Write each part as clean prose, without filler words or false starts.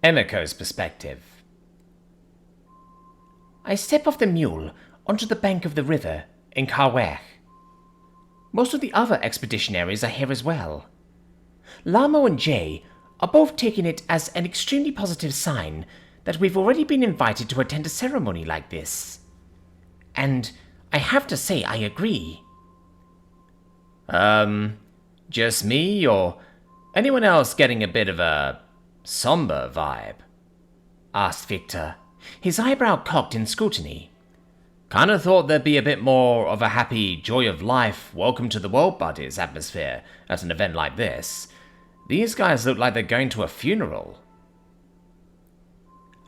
Emiko's perspective. I step off the mule onto the bank of the river in Karwech. Most of the other expeditionaries are here as well. Lamo and Jay are both taking it as an extremely positive sign that we've already been invited to attend a ceremony like this. And I have to say I agree. Just me, or anyone else getting a bit of a somber vibe? Asked Victor, his eyebrow cocked in scrutiny. Kinda thought there'd be a bit more of a happy, joy of life, welcome to the world buddies atmosphere at an event like this. These guys look like they're going to a funeral.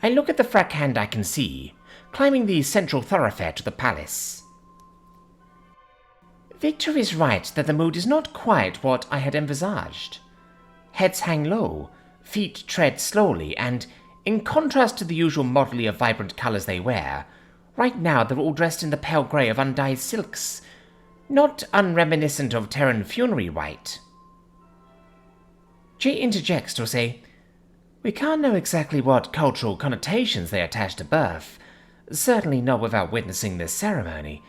I look at the frack hand I can see, climbing the central thoroughfare to the palace. Victor is right that the mood is not quite what I had envisaged. Heads hang low, feet tread slowly, and, in contrast to the usual motley of vibrant colours they wear, right now they're all dressed in the pale grey of undyed silks, not unreminiscent of Terran funerary white. Jay interjects to say, "We can't know exactly what cultural connotations they attach to birth, certainly not without witnessing this ceremony.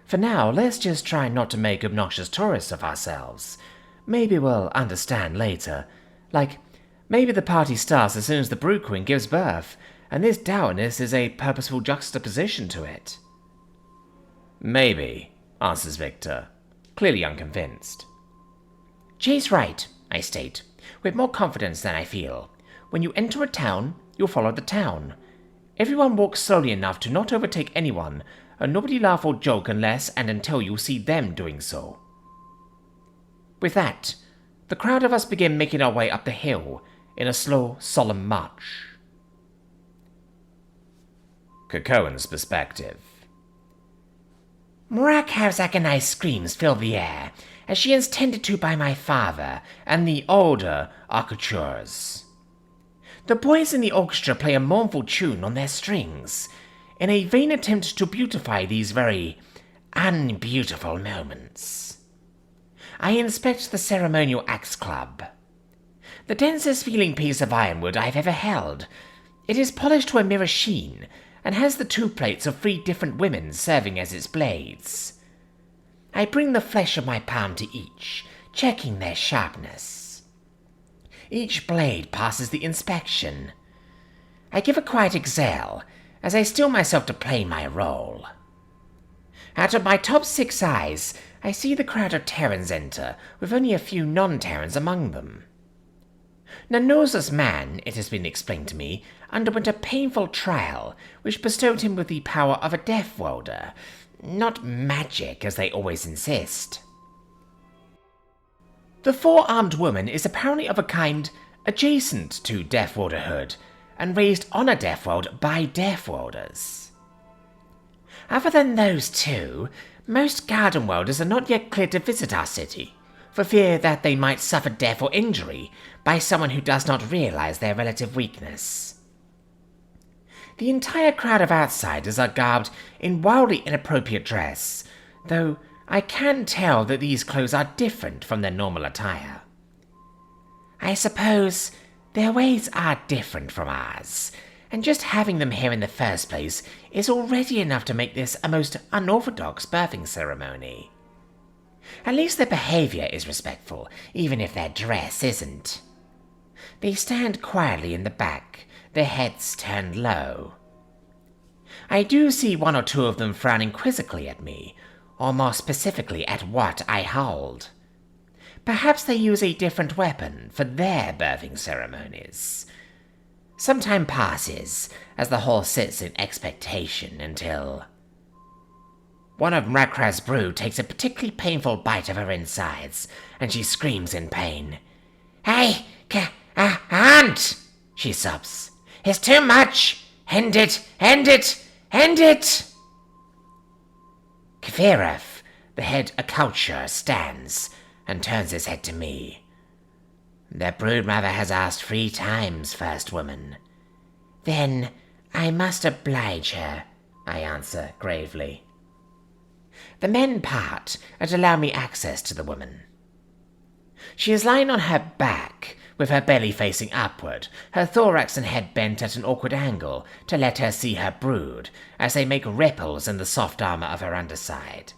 For now, let's just try not to make obnoxious tourists of ourselves. Maybe we'll understand later. Like, maybe the party starts as soon as the Brew Queen gives birth, and this dourness is a purposeful juxtaposition to it." "Maybe," answers Victor, clearly unconvinced. Jay's right, I state, with more confidence than I feel. When you enter a town, you'll follow the town. Everyone walks slowly enough to not overtake anyone, and nobody laugh or joke unless and until you see them doing so. With that, the crowd of us begin making our way up the hill in a slow, solemn march. Cocoan's perspective. Murakav's agonized screams fill the air, as she is tended to by my father and the older architects. The boys in the orchestra play a mournful tune on their strings, in a vain attempt to beautify these very unbeautiful moments. I inspect the ceremonial axe club. The densest feeling piece of ironwood I've ever held. It is polished to a mirror sheen, and has the two plates of 3 different women serving as its blades. I bring the flesh of my palm to each, checking their sharpness. Each blade passes the inspection. I give a quiet exhale as I still myself to play my role. Out of my top 6 eyes, I see the crowd of Terrans enter, with only a few non-Terrans among them. Nanosa's man, it has been explained to me, underwent a painful trial, which bestowed him with the power of a death welder, not magic as they always insist. The 4-armed woman is apparently of a kind adjacent to death welderhood, and raised on a death weld by death welders. Other than those 2, most garden welders are not yet cleared to visit our city, for fear that they might suffer death or injury by someone who does not realize their relative weakness. The entire crowd of outsiders are garbed in wildly inappropriate dress, though I can tell that these clothes are different from their normal attire. I suppose their ways are different from ours, and just having them here in the first place is already enough to make this a most unorthodox birthing ceremony. At least their behavior is respectful, even if their dress isn't. They stand quietly in the back, their heads turned low. I do see 1 or 2 of them frowning quizzically at me, or more specifically at what I hold. Perhaps they use a different weapon for their birthing ceremonies. Some time passes as the hall sits in expectation until one of Mrakraz's brew takes a particularly painful bite of her insides, and she screams in pain. "Hey, Aunt!" she sobs. "It's too much! End it! End it! End it!" Kvirov, the head occulture, stands and turns his head to me. "The broodmother has asked 3 times, first woman." "Then I must oblige her," I answer gravely. The men part and allow me access to the woman. She is lying on her back, with her belly facing upward, her thorax and head bent at an awkward angle to let her see her brood as they make ripples in the soft armor of her underside.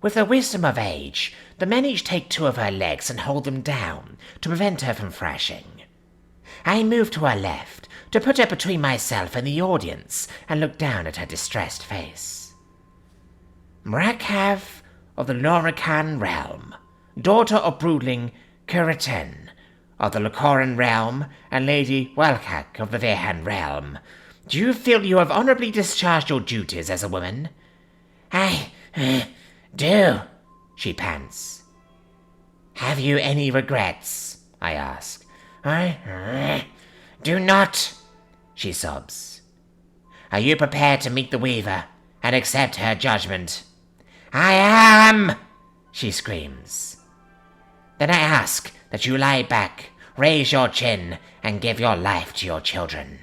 With the wisdom of age, the men each take 2 of her legs and hold them down to prevent her from thrashing. I move to her left to put her between myself and the audience and look down at her distressed face. Mrakav of the Lorican realm, daughter of broodling Kuritan of the Lokoran realm, and Lady Welkak of the Vehan realm, do you feel you have honorably discharged your duties as a woman? I do, she pants. Have you any regrets? I ask. I do not, she sobs. Are you prepared to meet the Weaver and accept her judgment? I am, she screams. Then I ask that you lie back, raise your chin, and give your life to your children.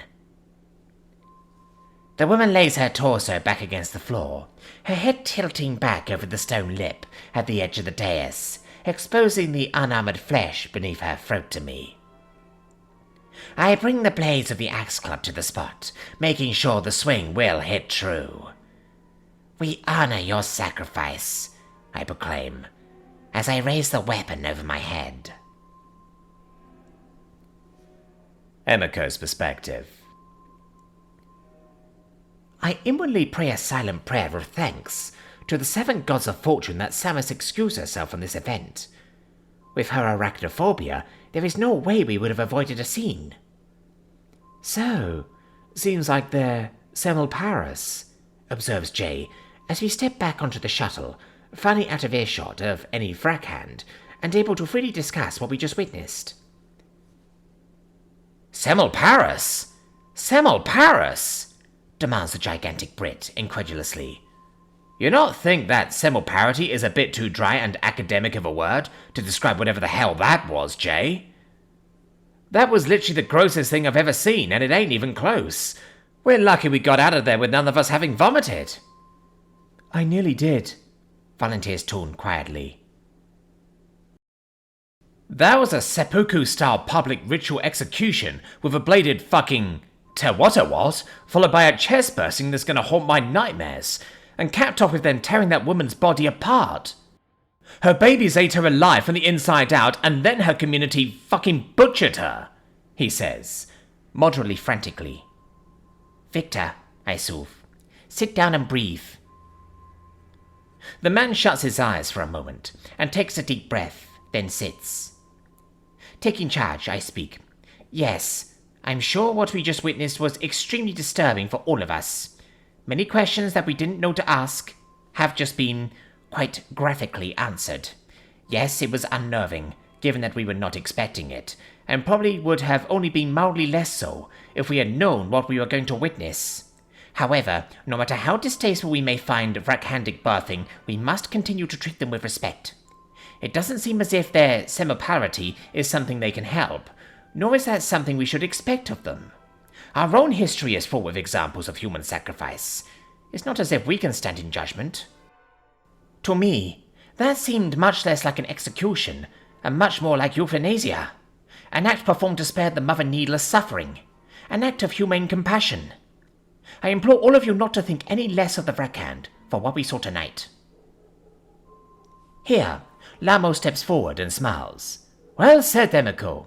The woman lays her torso back against the floor, her head tilting back over the stone lip at the edge of the dais, exposing the unarmored flesh beneath her throat to me. I bring the blades of the axe club to the spot, making sure the swing will hit true. We honor your sacrifice, I proclaim, as I raise the weapon over my head. Emiko's perspective. I inwardly pray a silent prayer of thanks to the 7 gods of fortune that Samus excused herself from this event. With her arachnophobia, there is no way we would have avoided a scene. So, seems like they're Semelparity, observes Jay, as we step back onto the shuttle, finally out of earshot of any frackhand, and able to freely discuss what we just witnessed. Semelparity? Semelparity? Demands the gigantic Brit, incredulously. You not think that Semelparity is a bit too dry and academic of a word to describe whatever the hell that was, Jay? That was literally the grossest thing I've ever seen, and it ain't even close. We're lucky we got out of there with none of us having vomited. I nearly did, volunteers Toon quietly. That was a seppuku-style public ritual execution with a bladed fucking what, followed by a chest bursting that's gonna haunt my nightmares, and capped off with them tearing that woman's body apart. Her babies ate her alive from the inside out, and then her community fucking butchered her, he says, moderately frantically. Victor, I soothe, sit down and breathe. The man shuts his eyes for a moment, and takes a deep breath, then sits. Taking charge, I speak. Yes, I'm sure what we just witnessed was extremely disturbing for all of us. Many questions that we didn't know to ask have just been quite graphically answered. Yes, it was unnerving, given that we were not expecting it, and probably would have only been mildly less so if we had known what we were going to witness. However, no matter how distasteful we may find Vrakhandic birthing, we must continue to treat them with respect. It doesn't seem as if their Semelparity is something they can help, nor is that something we should expect of them. Our own history is full with examples of human sacrifice. It's not as if we can stand in judgment. To me, that seemed much less like an execution, and much more like euthanasia. An act performed to spare the mother needless suffering. An act of humane compassion. I implore all of you not to think any less of the Vrakhand for what we saw tonight. Here, Lamo steps forward and smiles. Well said, Emiko.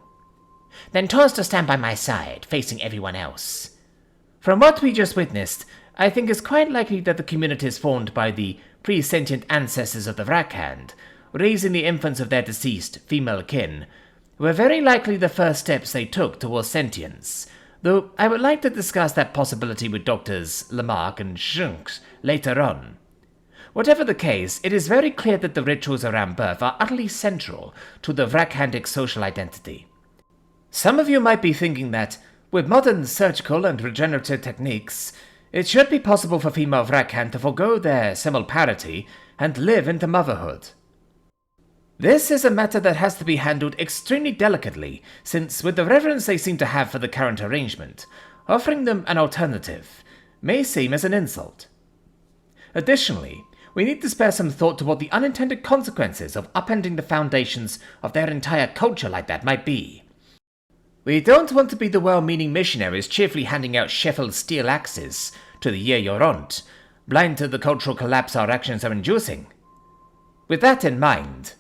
Then turns to stand by my side, facing everyone else. From what we just witnessed, I think it's quite likely that the communities formed by the pre-sentient ancestors of the Vrakhand, raising the infants of their deceased female kin, were very likely the first steps they took towards sentience, though I would like to discuss that possibility with Doctors Lamarck and Schinks later on. Whatever the case, it is very clear that the rituals around birth are utterly central to the Vrakhandic social identity. Some of you might be thinking that, with modern surgical and regenerative techniques, it should be possible for female Vrakhand to forego their Semelparity and live into motherhood. This is a matter that has to be handled extremely delicately, since with the reverence they seem to have for the current arrangement, offering them an alternative may seem as an insult. Additionally, We need to spare some thought to what the unintended consequences of upending the foundations of their entire culture like that might be. We don't want to be the well-meaning missionaries cheerfully handing out Sheffield steel axes to the year you're on, blind to the cultural collapse our actions are inducing. With that in mind,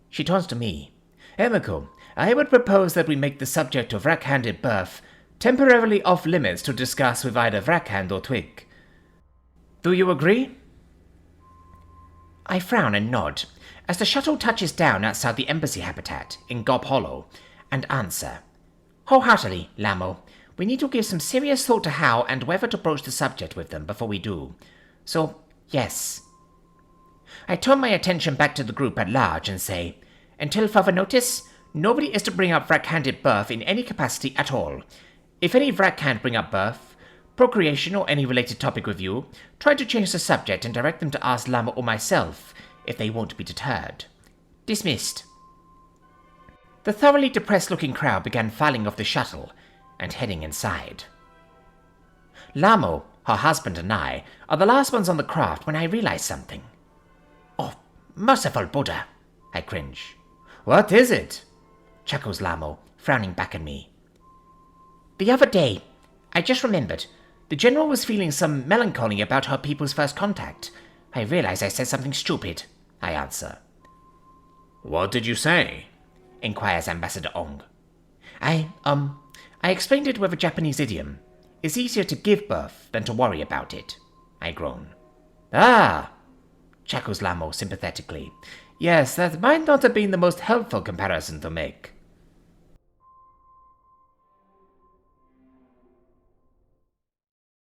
she turns to me. Emiko, I would propose that we make the subject of rack-handed birth temporarily off limits to discuss with either Vrackhand or Twig. Do you agree? I frown and nod as the shuttle touches down outside the embassy habitat in Gob Hollow and answer. Wholeheartedly, Lamo. We need to give some serious thought to how and whether to broach the subject with them before we do. So, yes. I turn my attention back to the group at large and say, until further notice, nobody is to bring up Vrack-handed birth in any capacity at all. If any Vrackhand bring up birth, procreation or any related topic with you, try to change the subject and direct them to ask Lama or myself if they won't be deterred. Dismissed. The thoroughly depressed-looking crowd began filing off the shuttle and heading inside. Lamo, her husband, and I are the last ones on the craft when I realize something. Oh, merciful Buddha, I cringe. What is it? Chuckles Lamo, frowning back at me. The other day, I just remembered, the General was feeling some melancholy about her people's first contact. I realize I said something stupid, I answer. What did you say? Inquires Ambassador Ong. I explained it with a Japanese idiom. It's easier to give birth than to worry about it, I groan. Ah, chuckles Lamo sympathetically. Yes, that might not have been the most helpful comparison to make.